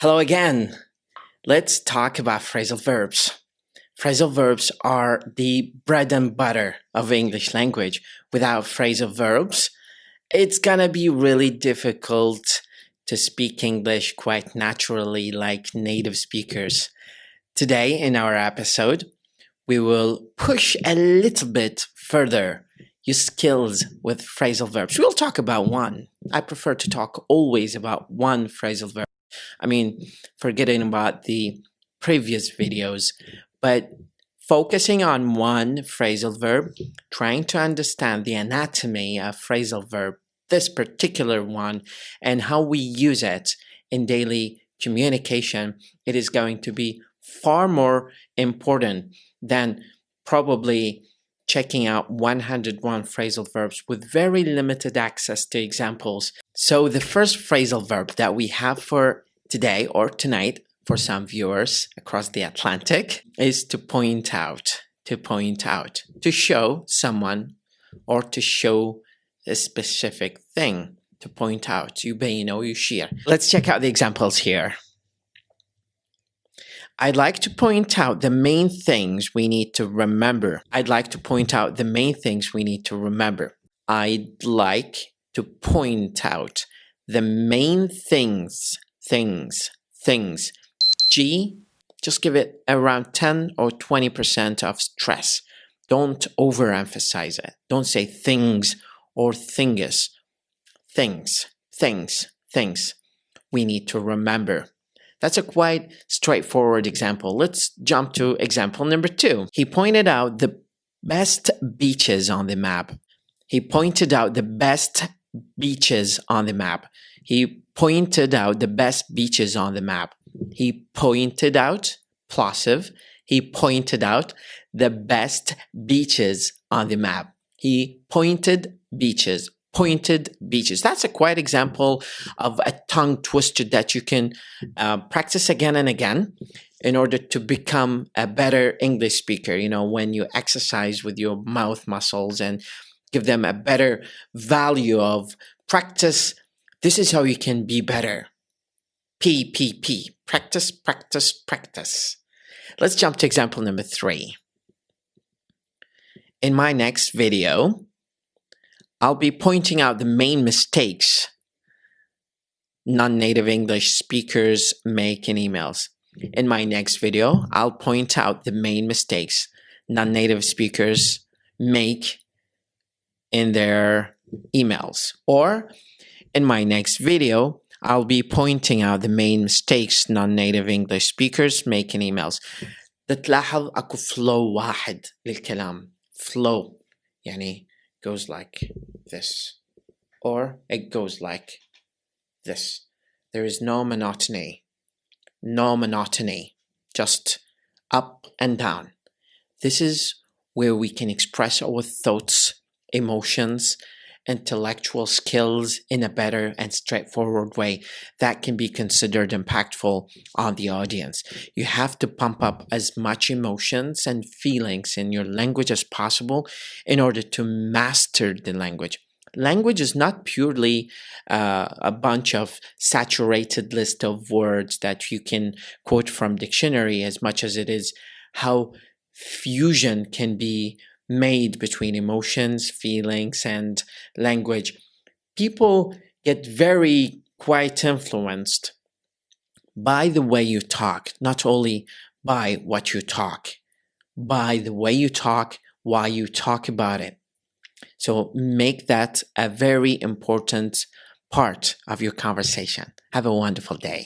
Hello again. Let's talk about phrasal verbs. Phrasal verbs are the bread and butter of English language. Without phrasal verbs, it's gonna be really difficult to speak English quite naturally like native speakers. Today in our episode, we will push a little bit further your skills with phrasal verbs. We'll talk about one. I prefer to talk always about one phrasal verb. Forgetting about the previous videos, but focusing on one phrasal verb, trying to understand the anatomy of phrasal verb, this particular one, and how we use it in daily communication, it is going to be far more important than probably checking out 101 phrasal verbs with very limited access to examples. So the first phrasal verb that we have for today or tonight for some viewers across the Atlantic is to point out, to show someone or to show a specific thing, to point out, يبين أو يشير. Let's check out the examples here. I'd like to point out the main things we need to remember. I'd like to point out the main things we need to remember. I'd like to point out the main things. G, just give it around 10 or 20% of stress. Don't overemphasize it. Don't say things or thingus. Things. We need to remember. That's a quite straightforward example. Let's jump to example number 2. He pointed out the best beaches on the map. He pointed out the best beaches on the map. He pointed out the best beaches on the map. He pointed out, plosive, he pointed out the best beaches on the map. He pointed beaches. That's a quite example of a tongue twister that you can practice again and again in order to become a better English speaker. You know, when you exercise with your mouth muscles and give them a better value of practice, this is how you can be better. P. Practice. Let's jump to example number 3. In my next video, I'll be pointing out the main mistakes non-native English speakers make in emails. In my next video, I'll point out the main mistakes non-native speakers make in their emails. Or in my next video, I'll be pointing out the main mistakes non-native English speakers make in emails. تلاحظ أكو flow واحد للكلام. Flow يعني goes like this, or it goes like this. There is no monotony, just up and down. This is where we can express our thoughts, emotions, intellectual skills in a better and straightforward way that can be considered impactful on the audience. You have to pump up as much emotions and feelings in your language as possible in order to master the language. Language is not purely a bunch of saturated list of words that you can quote from dictionary, as much as it is how fusion can be made between emotions, feelings, and language. People get very quite influenced by the way you talk, not only by what you talk, by the way you talk, why you talk about it. So make that a very important part of your conversation. Have a wonderful day.